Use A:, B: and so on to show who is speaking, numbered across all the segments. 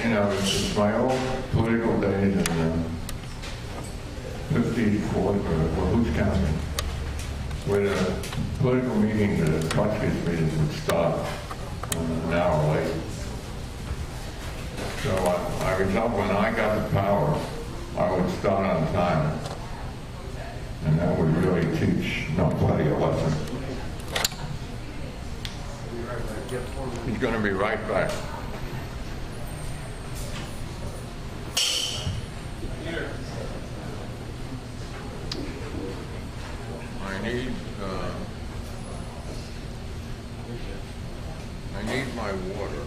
A: you know, it's my old political days in the 50s, 40s, well, who's counting? When political meetings at a Trotskyist meetings would start an hour late. So I resolved when I got the power, I would start on time. And that would really teach nobody a lesson. He's going to be right back. I need my water.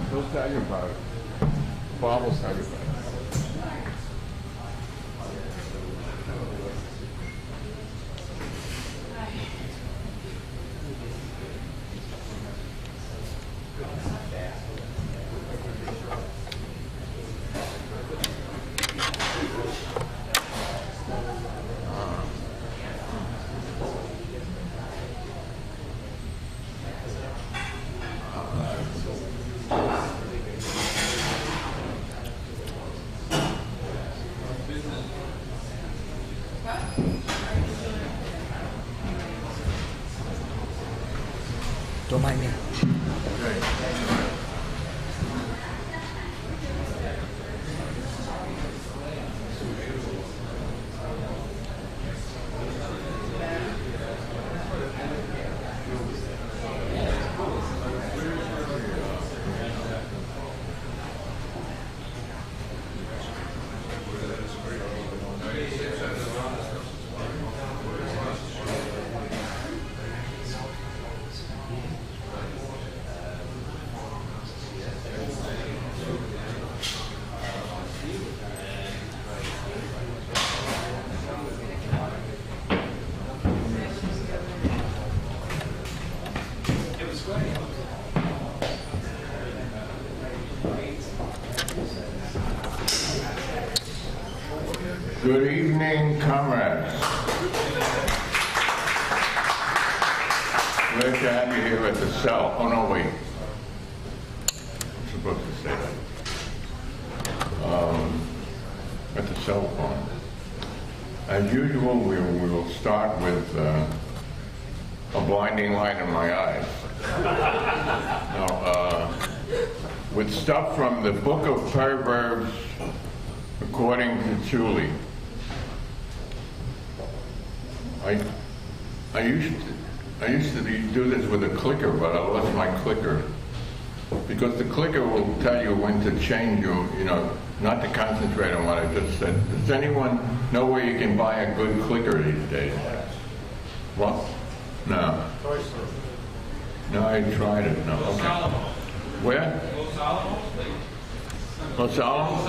A: He'll tell you about it. Bob will tell you about it.
B: Don't mind me.
A: Good evening, comrades. Glad to have you here at the cell. Oh, no, wait. I'm supposed to say that. At the cell phone. As usual, we will start with a blinding light in my eyes. Now, with stuff from the Book of Perverbs, according to Tuli. I used to do this with a clicker, but I lost my clicker. Because the clicker will tell you when to change you know, not to concentrate on what I just said. Does anyone know where you can buy a good clicker these days? What? No. No, I tried it. No. Okay. Where? Los Alamos?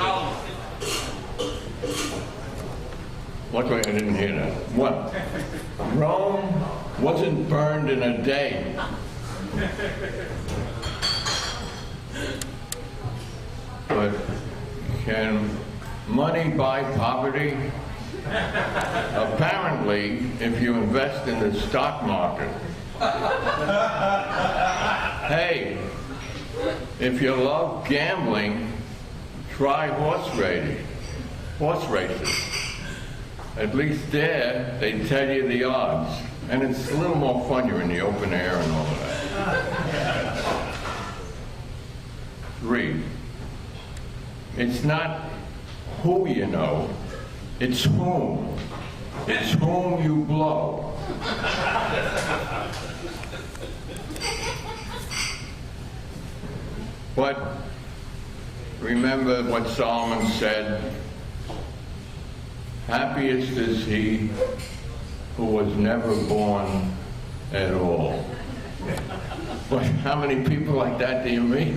A: Luckily, I didn't hear that. What? Rome wasn't burned in a day. But can money buy poverty? Apparently, if you invest in the stock market. Hey, if you love gambling, try horse races. At least there, they tell you the odds. And it's a little more fun, you're in the open air and all of that. 3, it's not who you know, it's whom. It's whom you blow. But remember what Solomon said, happiest is he who was never born at all. But how many people like that do you meet?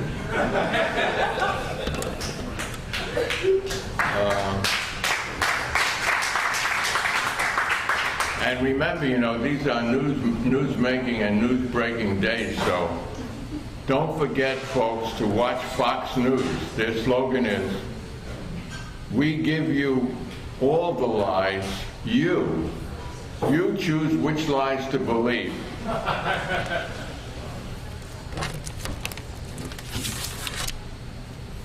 A: And remember, you know, these are news-making and news-breaking days, so don't forget, folks, to watch Fox News. Their slogan is, We give you all the lies. You choose which lies to believe.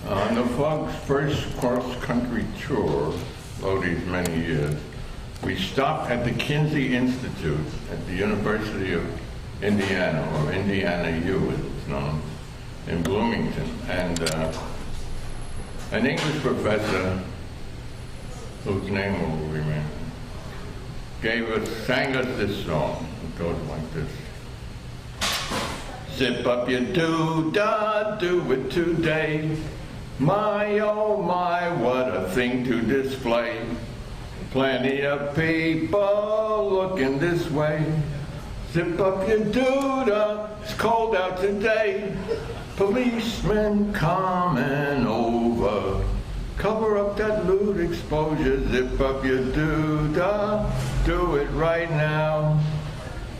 A: On the Fug's first cross-country tour, over these many years, we stopped at the Kinsey Institute at the University of Indiana, or Indiana U as it's known, in Bloomington. And an English professor, whose name will remain, sang us this song. It goes like this. Zip up your doo-dah, do it today. My, oh my, what a thing to display. Plenty of people looking this way. Zip up your doo-dah, it's cold out today. Policemen coming over. Cover up that lewd exposure. Zip up your doo-dah, do it right now.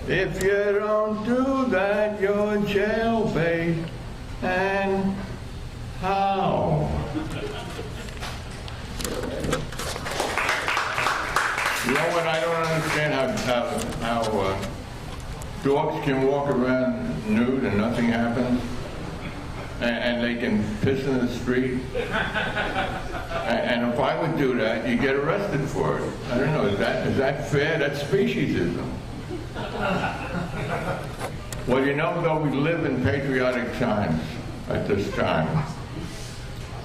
A: If you don't do that, you're jailbait. And how? You know what? I don't understand how dogs can walk around nude and nothing happens, and they can piss in the street. And if I would do that, you get arrested for it. I don't know. Is that fair? That's speciesism. Well, you know, though, we live in patriotic times at this time.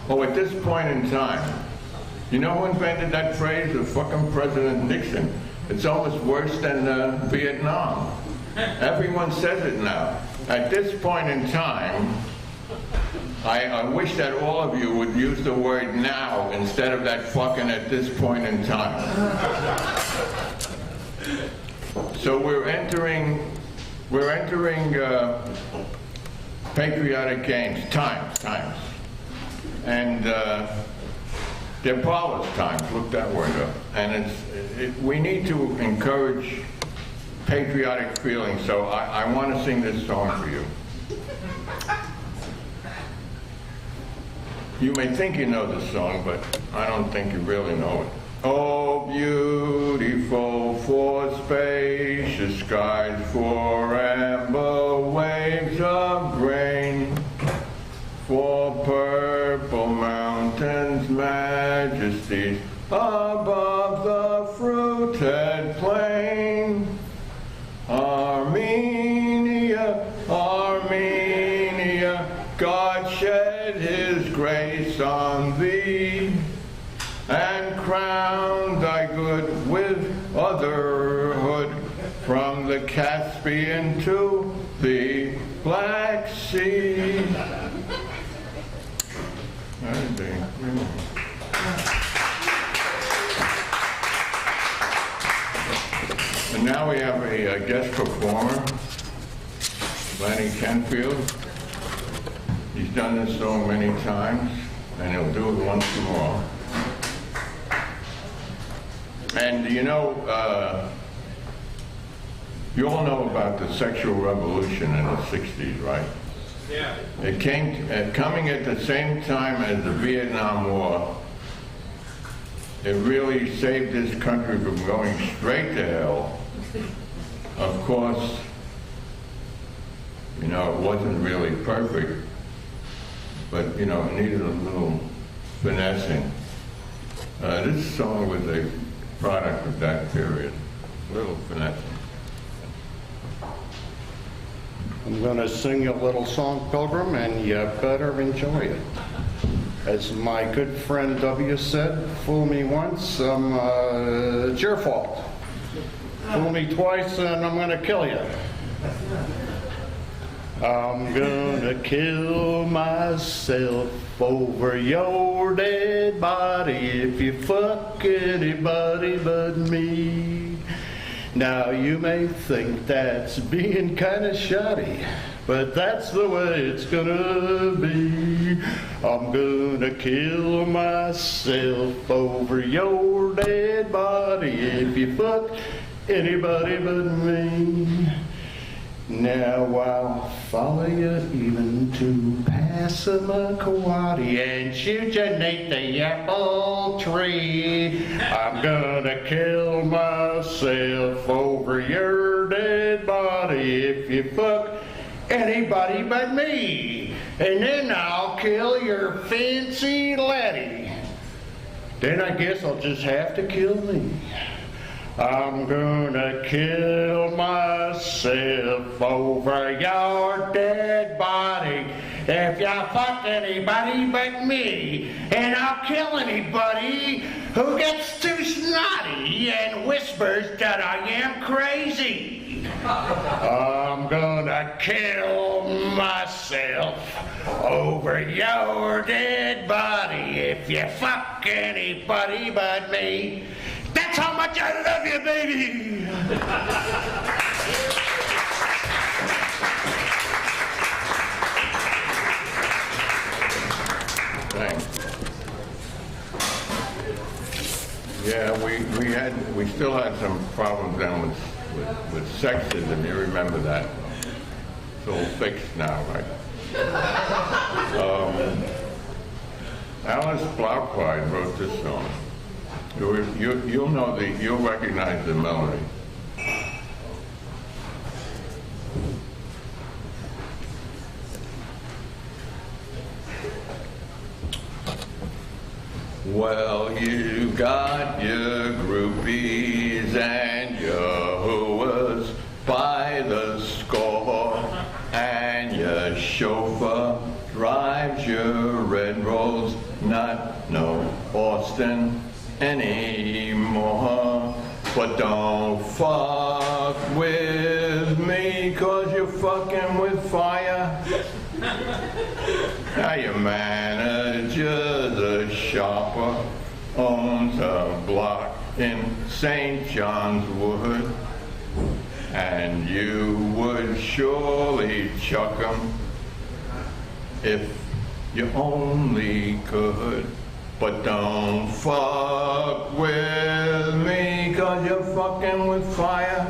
A: Oh, at this point in time, you know who invented that phrase? The fucking President Nixon. It's almost worse than Vietnam. Everyone says it now. At this point in time, I wish that all of you would use the word now instead of that fucking at this point in time. So we're entering patriotic games, times. And they're Paula's times, look that word up. And we need to encourage patriotic feelings, so I want to sing this song for you. You may think you know this song, but I don't think you really know it. Oh, beautiful for spacious skies, for amber waves of grain, for purple mountains' majesties above the fruited plain. Armenia, Armenia, God shed his grace on thee, and crown thy good with otherhood, from the Caspian to the Black Sea. And now we have a guest performer, Lanny Kenfield. He's done this song many times, and he'll do it once more. And you know, you all know about the sexual revolution in the 60s, right? Yeah. It came coming at the same time as the Vietnam War. It really saved this country from going straight to hell. Of course, you know, it wasn't really perfect, but you know, it needed a little finessing. This song was a product of that period, a little finessing.
C: I'm going to sing a little song, Pilgrim, and you better enjoy it. As my good friend W said, fool me once, it's your fault. Fool me twice, and I'm going to kill you. I'm going to kill myself over your dead body if you fuck anybody but me. Now you may think that's being kind of shoddy, but that's the way it's gonna be. I'm gonna kill myself over your dead body if you fuck anybody but me. Now I'll follow you even to Paris. Passamaquoddy and shoot you 'neath the apple tree. I'm gonna kill myself over your dead body if you fuck anybody but me. And then I'll kill your fancy laddie. Then I guess I'll just have to kill me. I'm gonna kill myself over your dead body if you fuck anybody but me. And I'll kill anybody who gets too snotty and whispers that I am crazy. I'm gonna kill myself over your dead body if you fuck anybody but me. That's how much I love you, baby!
A: Thanks. Yeah, we still had some problems then with sexism. You remember that? It's all fixed now, right? Alice Blaukwein wrote this song. You'll recognize the melody. Well, you got your groupies and your hooers by the score, and your chauffeur drives your red rolls, not no Austin anymore. But don't fuck with me, 'cause you're fucking with fire. Now your manager's a shopper, owns a block in St. John's Wood, and you would surely chuck him if you only could. But don't fuck with me, 'cause you're fucking with fire.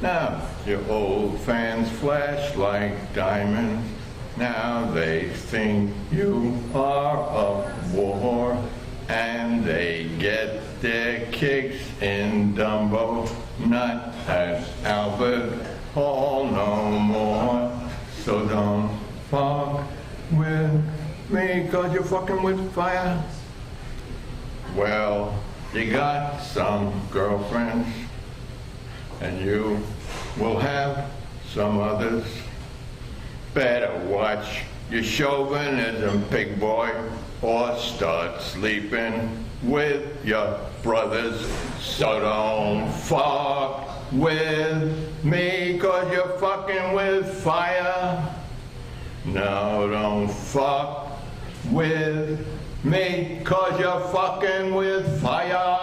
A: Now your old fans flash like diamonds. Now they think you are a war, and they get their kicks in Dumbo, not at Albert Hall no more. So don't fuck with me, 'cause you're fucking with fire. Well, you got some girlfriends, and you will have some others. Better watch your chauvinism, pig boy, or start sleeping with your brothers. So don't fuck with me, 'cause you're fucking with fire. No, don't fuck with me, 'cause you're fucking with fire.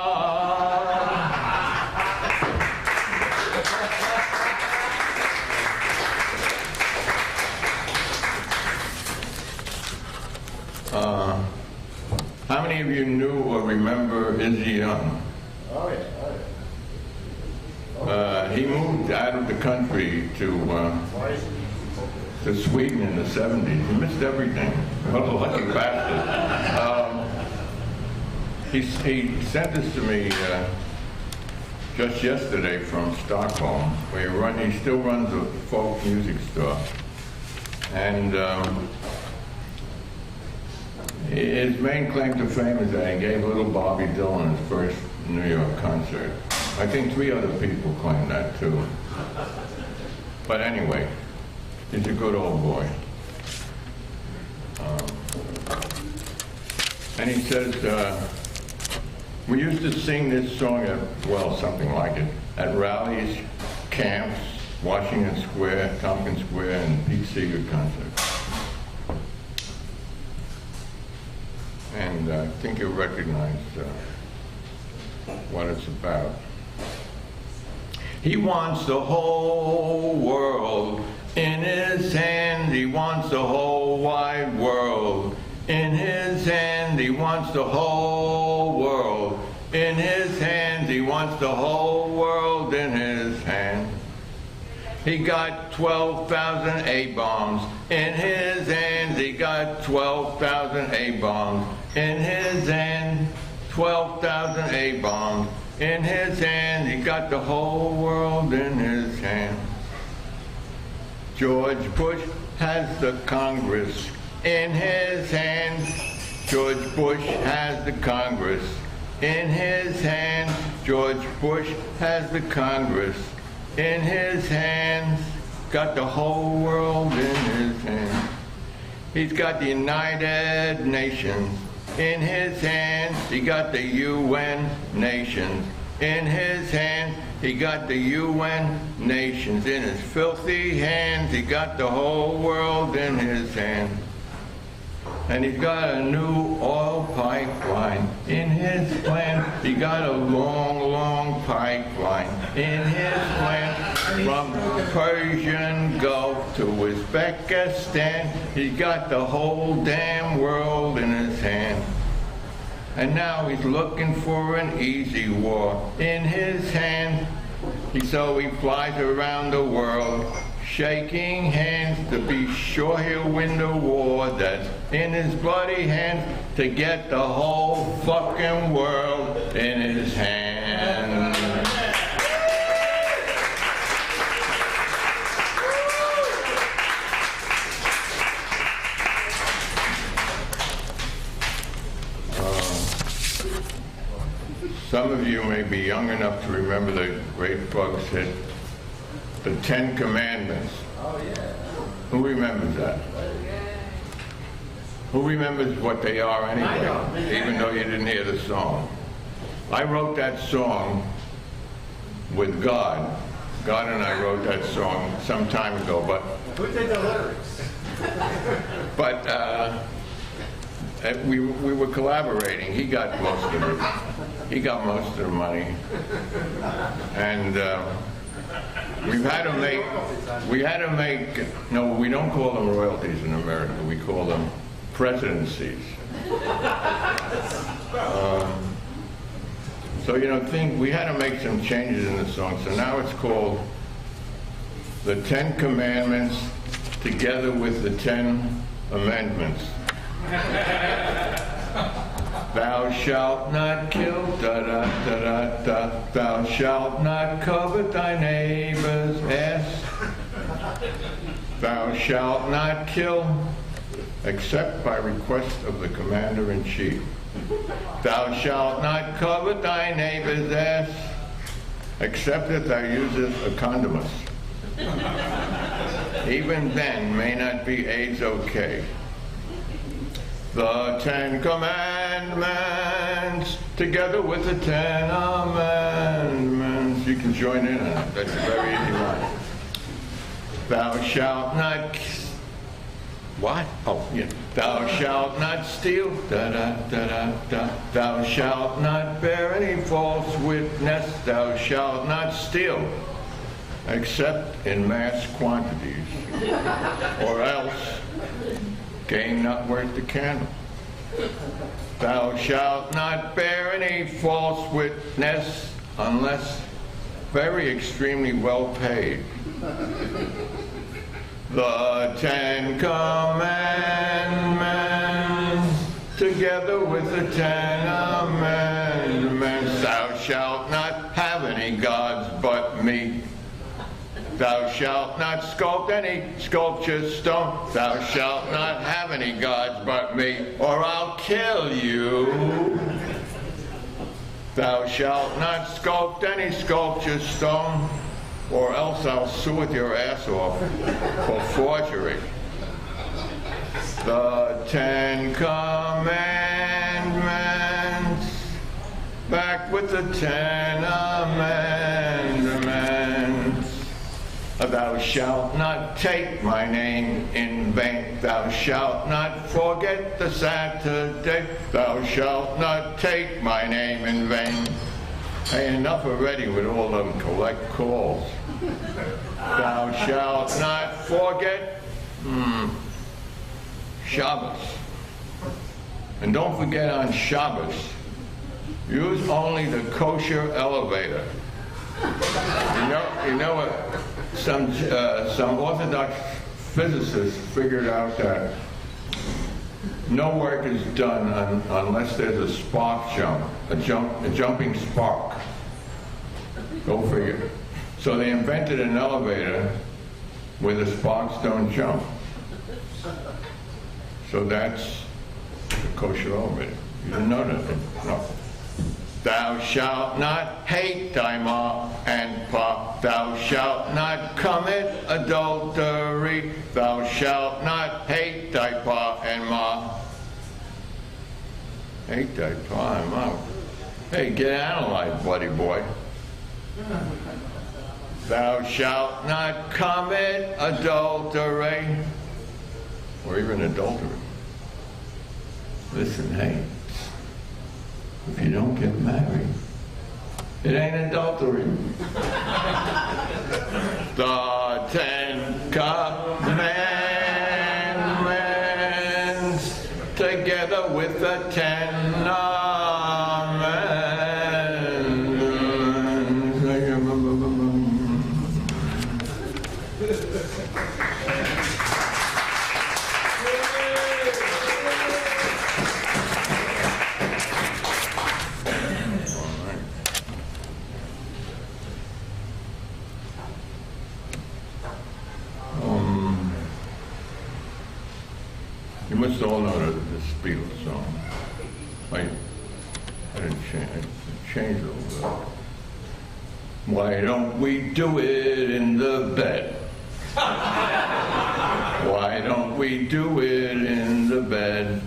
A: How many of you knew or remember Izzy Young?
C: Oh yeah.
A: He moved out of the country to Sweden in the 70s. He missed everything. What a lucky bastard. He sent this to me just yesterday from Stockholm, where he still runs a folk music store. And his main claim to fame is that he gave little Bobby Dylan his first New York concert. I think 3 other people claim that too. But anyway, he's a good old boy. And he says, we used to sing this song at, well, something like it, at rallies, camps, Washington Square, Tompkins Square, and Pete Seeger concerts. And I think you'll recognize what it's about. He wants the whole world in his hand. He wants the whole wide world in his hand. He wants the whole world in his hand. He wants the whole world in his hand. he got 12,000 A-bombs in his hands. He got 12,000 A-bombs in his hand. 12,000 A-bombs in his hand. He got the whole world in his hand. George Bush has the Congress in his hands. George Bush has the Congress in his hands. George Bush has the Congress in his hands. Got the whole world in his hands. He's got the United Nations in his hands. He got the UN nations in his hands. He got the UN nations in his filthy hands. He got the whole world in his hands. And he's got a new oil pipeline in his plan. He got a long, long pipeline in his plan from the Persian Gulf to Uzbekistan. He got the whole damn world in his hand. And now he's looking for an easy war in his hand. So he flies around the world, shaking hands to be sure he'll win the war that's in his bloody hands, to get the whole fucking world in his hands. Some of you may be young enough to remember the great Bugs hit, the 10 Commandments.
D: Oh, yeah.
A: Who remembers that? Who remembers what they are anyway, even though you didn't hear the song? I wrote that song with God. God and I wrote that song some time ago, but...
D: Who did the lyrics?
A: But we were collaborating. He got most of it. He got most of the money. And we had to make, no, we don't call them royalties in America. We call them presidencies. So, you know, we had to make some changes in the song. So now it's called the 10 Commandments together with the 10 Amendments. Thou shalt not kill, da da da da da. Thou shalt not covet thy neighbor's ass. Thou shalt not kill, except by request of the commander-in-chief. Thou shalt not covet thy neighbor's ass, except that thou usest a condomus. Even then may not be AIDS okay. The 10 Commandments, together with the 10 Amendments. You can join in on it. That's a very easy one. Thou shalt not... What? Oh, yeah. Thou shalt not steal. Da da da da da. Thou shalt not bear any false witness. Thou shalt not steal, except in mass quantities, or else game not worth the candle. Thou shalt not bear any false witness unless very extremely well paid. The 10 Commandments, together with the 10 Amendments. Thou shalt not have any gods but me. Thou shalt not sculpt any sculpture stone. Thou shalt not have any gods but me, or I'll kill you. Thou shalt not sculpt any sculpture stone, or else I'll sue with your ass off for forgery. The 10 Commandments, back with the 10 Amendments. Thou shalt not take my name in vain. Thou shalt not forget the Saturday. Thou shalt not take my name in vain. Hey, enough already with all them collect calls. Thou shalt not forget Shabbos. And don't forget on Shabbos, use only the kosher elevator. You know what? Some Orthodox physicists figured out that no work is done unless there's a spark jump, a jumping spark. Go figure. So they invented an elevator where the sparks don't jump. So that's the kosher elevator. You didn't know that? No. Thou shalt not hate thy ma and pa. Thou shalt not commit adultery. Thou shalt not hate thy pa and ma. Hate thy pa and ma. Hey, get analyzed, buddy boy. Thou shalt not commit adultery. Or even adultery. Listen, hey. If you don't get married, it ain't adultery. The 10 Commandments, together with the 10 You must all know the Beatles song. I didn't change it a little bit. Why don't we do it in the bed? Why don't we do it in the bed?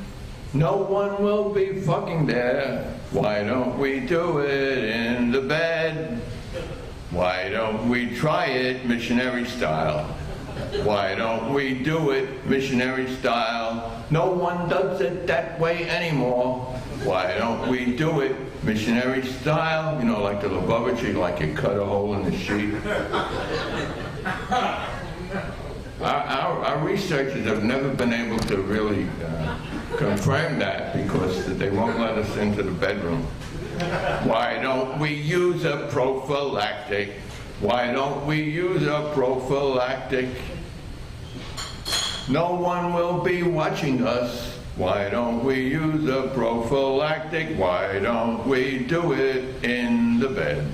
A: No one will be fucking there. Why don't we do it in the bed? Why don't we try it missionary style? Why don't we do it missionary style? No one does it that way anymore. Why don't we do it missionary style? You know, like the Lubavitcher, like you cut a hole in the sheet. Our researchers have never been able to really confirm that because they won't let us into the bedroom. Why don't we use a prophylactic? Why don't we use a prophylactic? No one will be watching us. Why don't we use a prophylactic? Why don't we do it in the bed?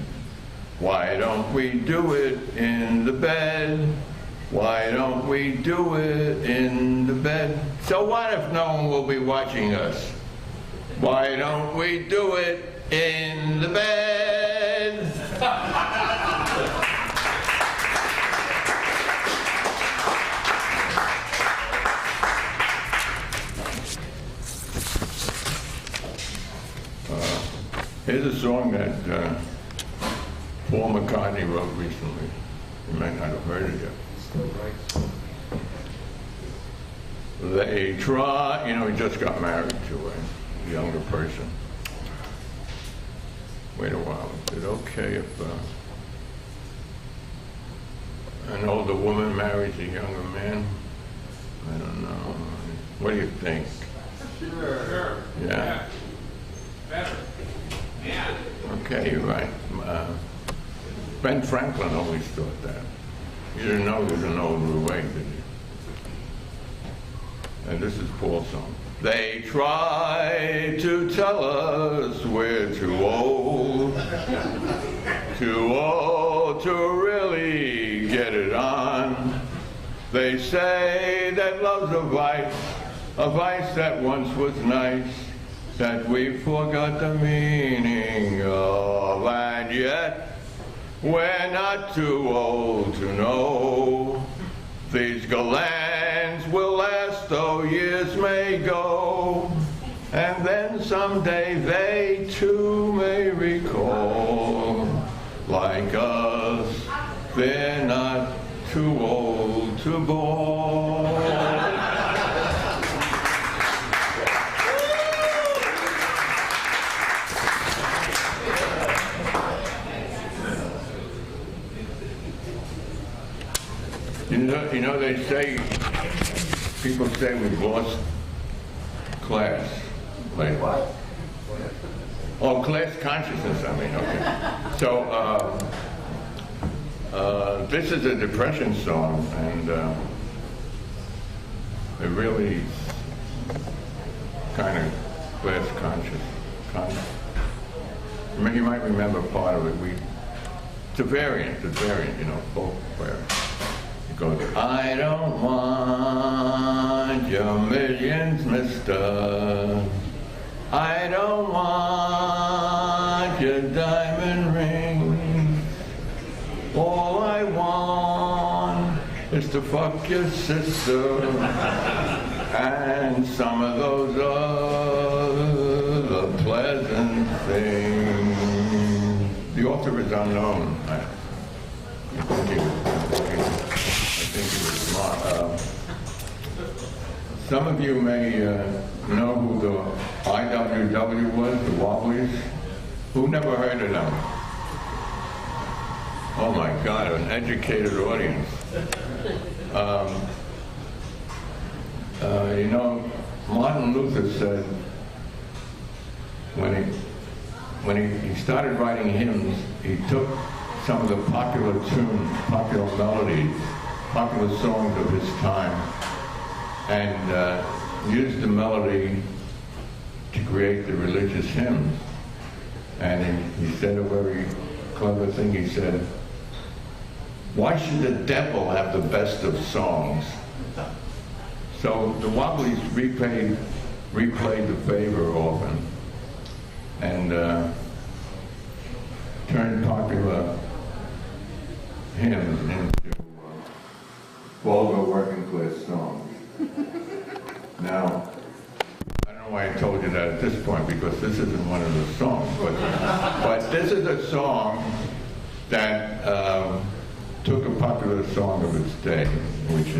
A: Why don't we do it in the bed? Why don't we do it in the bed? So what if no one will be watching us? Why don't we do it in the bed? Here's a song that Paul McCartney wrote recently. You might not have heard it yet. They try, you know, he just got married to a younger person. Wait a while, is it okay if an older woman marries a younger man? I don't know. What do you think?
D: Sure.
A: Yeah?
D: Better. Yeah.
A: Okay, you're right. Ben Franklin always thought that. You didn't know there's an older way, did you? And this is Paul's song. They try to tell us we're too old to really get it on. They say that love's a vice that once was nice, that we forgot the meaning of, and yet we're not too old to know. These glands will last though years may go, and then someday they too may recall. Like us, they're not too old to bore. You know, they say, people say we've lost class. Like, oh, class consciousness, I mean, okay. So, This is a depression song, and it really kind of class conscious. You might remember part of it. It's a variant, folk variant. It goes, I don't want your millions, mister. I don't want your diamond ring. All I want is to fuck your sister and some of those other pleasant things. The author is unknown. I think he was smart. Some of you may know who the IWW was, the Wobblies. Who never heard of them? Oh my God, an educated audience. Martin Luther said when he started writing hymns, he took some of the popular tunes, popular melodies, popular songs of his time, and used the melody to create the religious hymns. And he said a very clever thing. He said, why should the devil have the best of songs? So the Wobblies replayed the favor often and turned popular hymns into vulgar working class songs. Now, I don't know why I told you that at this point, because this isn't one of the songs, but this is a song that took a popular song of its day, which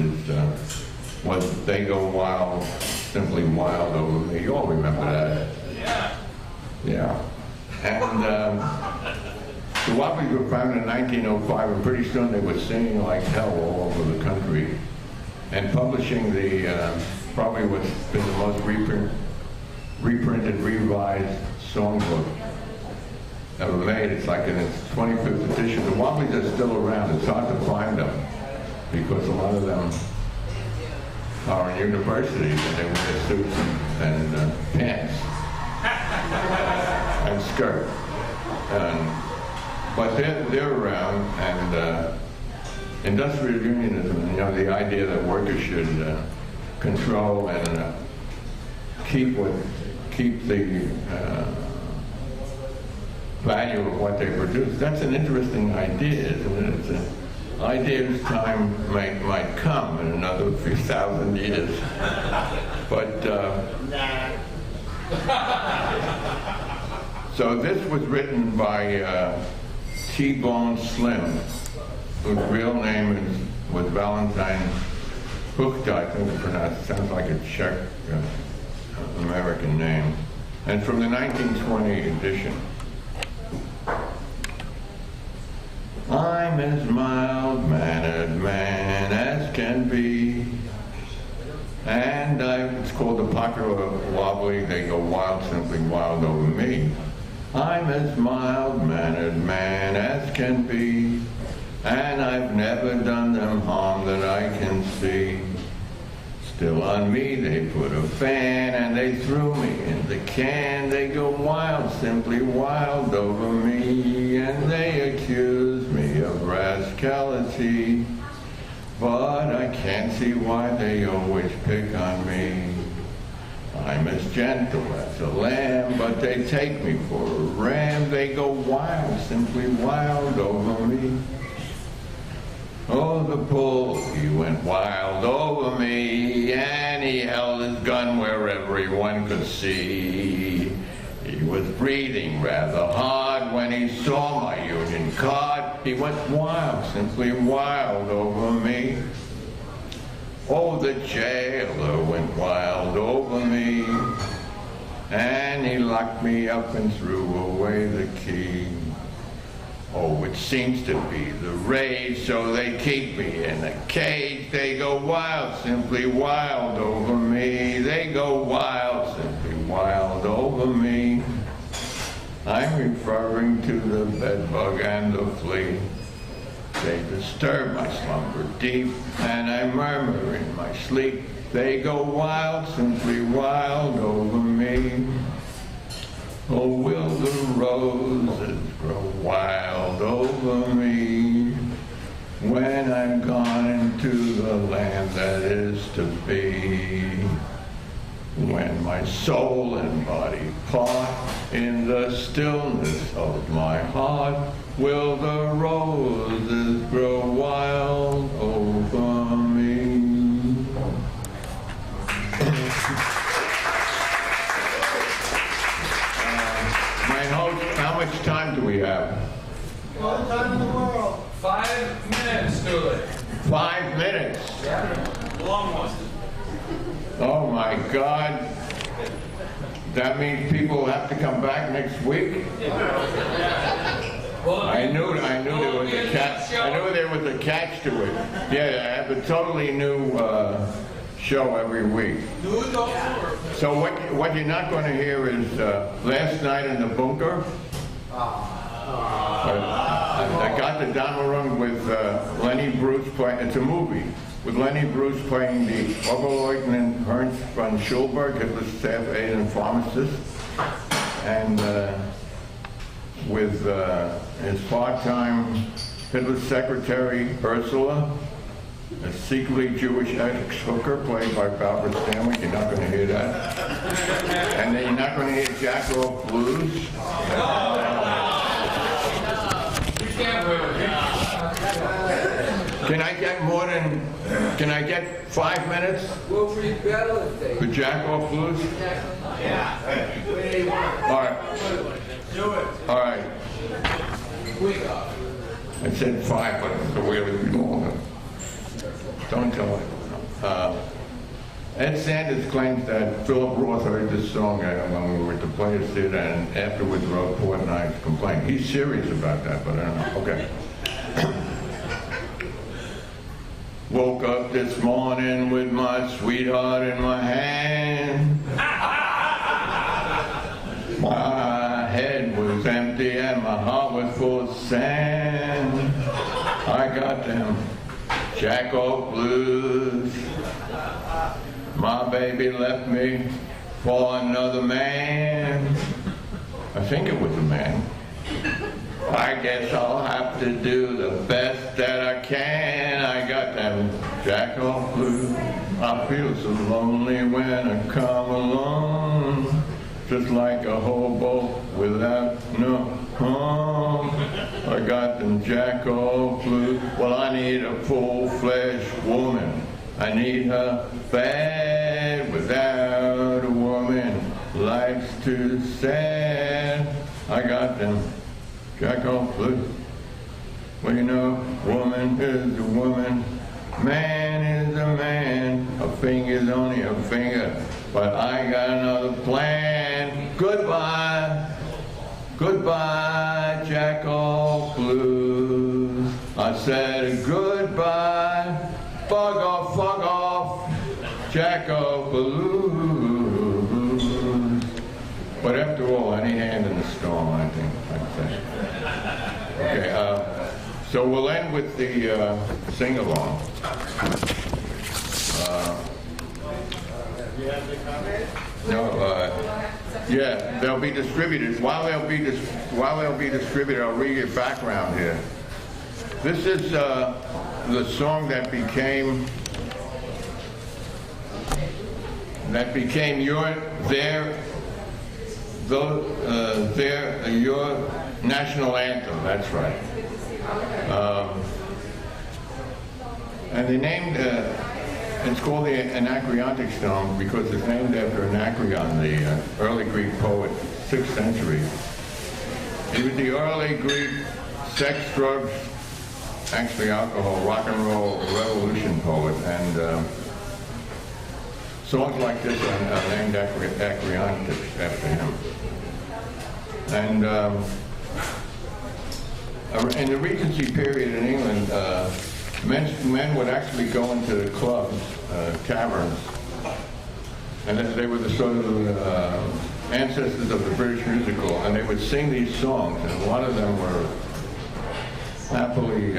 A: was They Go Wild, Simply Wild Over Me. You all remember that? Yeah. And the Wobblies were founded in 1905, and pretty soon they were singing like hell all over the country and publishing the probably what's been the most reprinted, revised songbook ever made. It's like in its 25th edition. The Wobblies are still around. It's hard to find them because a lot of them are in universities and they wear suits and pants and skirt. But they're around, and industrial unionism, the idea that workers should control and keep the value of what they produce. That's an interesting idea, isn't it? It's an idea whose time might come in another few thousand years. But so this was written by T-Bone Slim, whose real name was Valentine Huchta, I think it's pronounced. Sounds like a Czech American name. And from the 1920 edition. I'm as mild-mannered man as can be, and it's called the popular wobbly, They Go Wild, Simply Wild Over Me. I'm as mild-mannered man as can be, and I've never done them harm that I can see. Still on me they put a fan and they threw me in the can. They go wild, simply wild over me, and they accuse me of rascality. But I can't see why they always pick on me. I'm as gentle as a lamb, but they take me for a ram. They go wild, simply wild over me. Oh, the bull, he went wild over me, and he held his gun where everyone could see. He was breathing rather hard when he saw my union card. He went wild, simply wild over me. Oh, the jailer went wild over me, and he locked me up and threw away the key. Oh, it seems to be the rage, so they keep me in a cage. They go wild, simply wild over me. They go wild, simply wild over me. I'm referring to the bedbug and the flea. they disturb my slumber deep, and I murmur in my sleep. They go wild, simply wild over me. Oh, will the roses grow wild over me when I'm gone into the land that is to be? When my soul and body part in the stillness of my heart, will the roses grow wild over me? My host, how much time do we have?
D: All the time in the world. 5 minutes, Tuli.
A: 5 minutes.
D: Yeah. Long one.
A: Oh my God. That means people have to come back next week?
D: Well,
A: I knew there was a catch. I knew there was a catch to it. Yeah, I have a totally new show every week. So what you're not going to hear is Last Night in the Bunker. I got the Damerung with Lenny Bruce playing. It's a movie with Lenny Bruce playing the Oberleutnant Ernst von Schulberg, Hitler's staff aide and pharmacist, and with his part-time Hitler's secretary Ursula, a secretly Jewish ex-hooker played by Barbara Stanwyck. You're not going to hear that. And then you're not going to hear Jack Off Blues. Can I get 5 minutes for Jack Off Blues? All right.
D: Do it.
A: All right. I said 5, but it's the way it would be longer. Don't tell it. Ed Sanders claims that Philip Roth heard this song when we were at the Players Theater and afterwards wrote Portnoy's complaint. He's serious about that, but I don't know. Okay. Woke up this morning with my sweetheart in my hand. My head was empty and my heart was full of sand. I got them Jack Off Blues. My baby left me for another man. I think it was a man. I guess I'll have to do the best that I can. I got them Jack Off Blues. I feel so lonely when I come alone, just like a hobo without no home. I got them Jack Off Blues. Well, I need a full-fledged woman. I need her bad. Without a woman, life's too sad. I got them Jack Off Blues. Well, you know, woman is a woman, man is a man. A finger's only a finger, but I got another plan. Goodbye, goodbye, Jack Off Blues. I said goodbye, fuck off, Jack Off Blues. But after all, any hand in the storm, I think I'd say. Okay, so we'll end with the sing-along. Yeah, they'll be distributed. While they'll be distributed, I'll read your background here. This is the song that became your national anthem. That's right. And they named it's called the Anacreontic song because it's named after Anacreon, the early Greek poet, 6th century. He was the early Greek sex, drugs, actually alcohol, rock and roll revolution poet, and songs like this are named Anacreontics after him. And in the Regency period in England, men would actually go into the clubs, taverns, and they were the sort of ancestors of the British musical, and they would sing these songs, and a lot of them were happily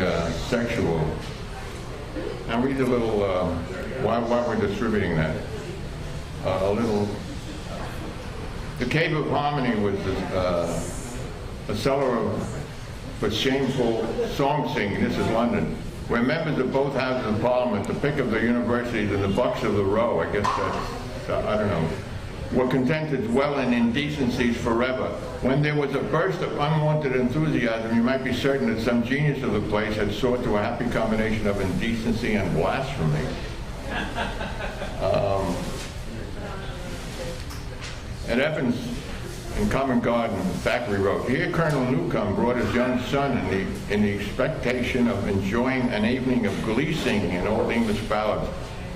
A: sexual. And read a little, while we're distributing that, a little. The Cave of Harmony was a cellar for shameful song singing. This is London, where members of both houses of Parliament, the pick of the universities and the bucks of the row, I guess that's, I don't know, were content to dwell in indecencies forever. When there was a burst of unwanted enthusiasm, you might be certain that some genius of the place had sought to a happy combination of indecency and blasphemy. At Evans in Covent Garden, Thackeray wrote, "Here Colonel Newcomb brought his young son in the expectation of enjoying an evening of glee singing in old English ballads.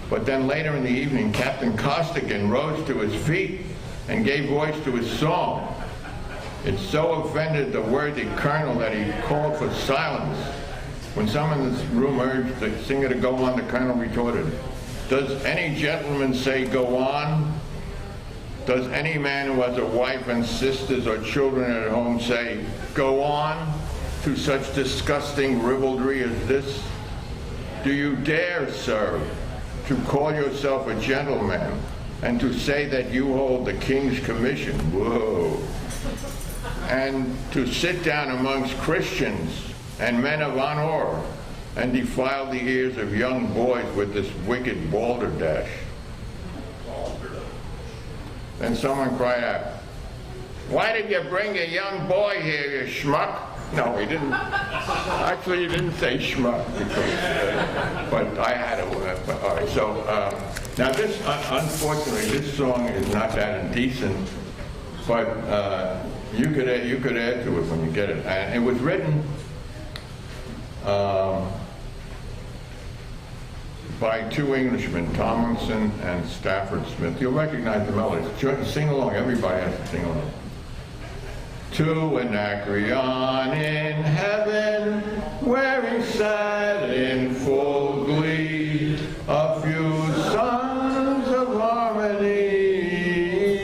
A: But then later in the evening, Captain Costigan rose to his feet and gave voice to his song. It so offended the worthy colonel that he called for silence. When someone in this room urged the singer to go on, the colonel retorted, 'Does any gentleman say go on? Does any man who has a wife and sisters or children at home say, go on, to such disgusting ribaldry as this? Do you dare, sir, to call yourself a gentleman and to say that you hold the king's commission, whoa, and to sit down amongst Christians and men of honor and defile the ears of young boys with this wicked balderdash?' Then someone cried out, 'Why did you bring a young boy here, you schmuck?' No, he didn't. Actually, he didn't say schmuck, because, but I had to. All right, so now this, unfortunately, this song is not that indecent, but you could add to it when you get it. And it was written by two Englishmen, Tomlinson and Stafford Smith. You'll recognize the melody. Sing along. Everybody has to sing along. To Anacreon in heaven, where he sat in full glee, a few sons of harmony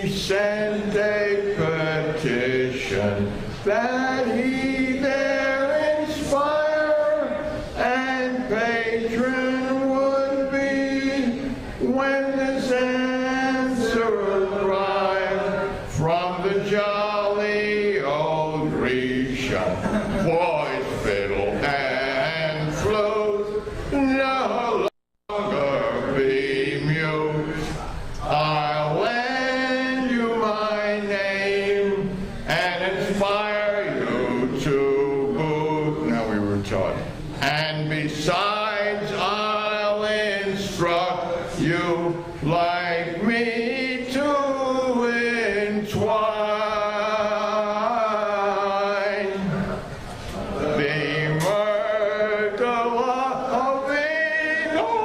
A: sent a petition that he there inspire and patron would be when this answer arrived from the jolly old Grecian. Voice, fiddle, and flute no longer be mute. I'll lend you my name and inspire you to boot. Now we were taught. And besides, I'll instruct you like me to entwine the myrtle of Venus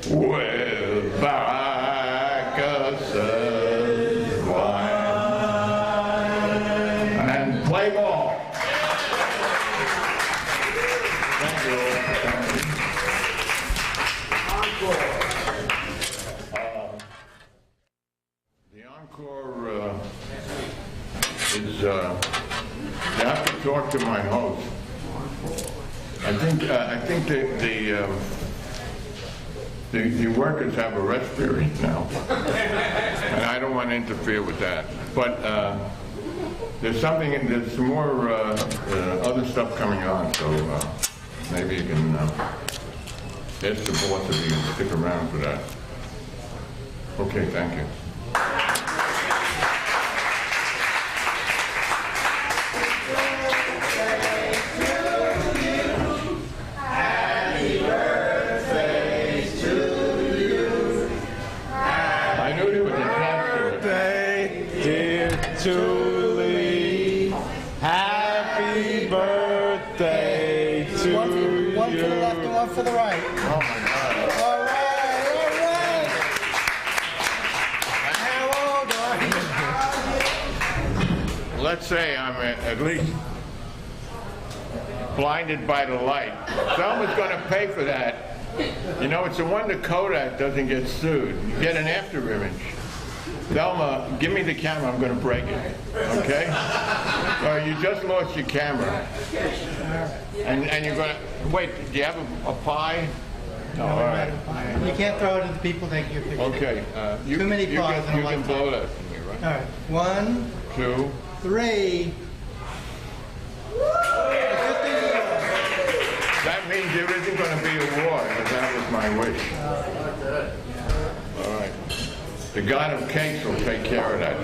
A: with Bacchus's wine. And play ball. Thank you. The encore is, you have to talk to my host. I think the workers have a rest period now, and I don't want to interfere with that. But there's some more other stuff coming on, so maybe you can ask the boss if you can stick around for that. Okay, thank you.
E: Tuli, happy birthday to
B: One for the left and one for the right.
C: Oh my God.
B: All right, all right. How old are you?
A: Let's say I'm at least blinded by the light. Someone's going to pay for that. You know, it's a wonder Kodak doesn't get sued. You get an after image. Thelma, give me the camera, I'm going to break it. Okay? You just lost your camera. And you're going to, wait, do you have a pie? No, all right.
B: You can't throw it at the people taking your picture.
A: Okay.
B: Too many pies in
A: You
B: one
A: can blow that for me, right?
B: All right. 1,
A: 2.
B: 3.
A: That means there isn't going to be a war, because that was my wish. All right. The God of cakes will take care of that.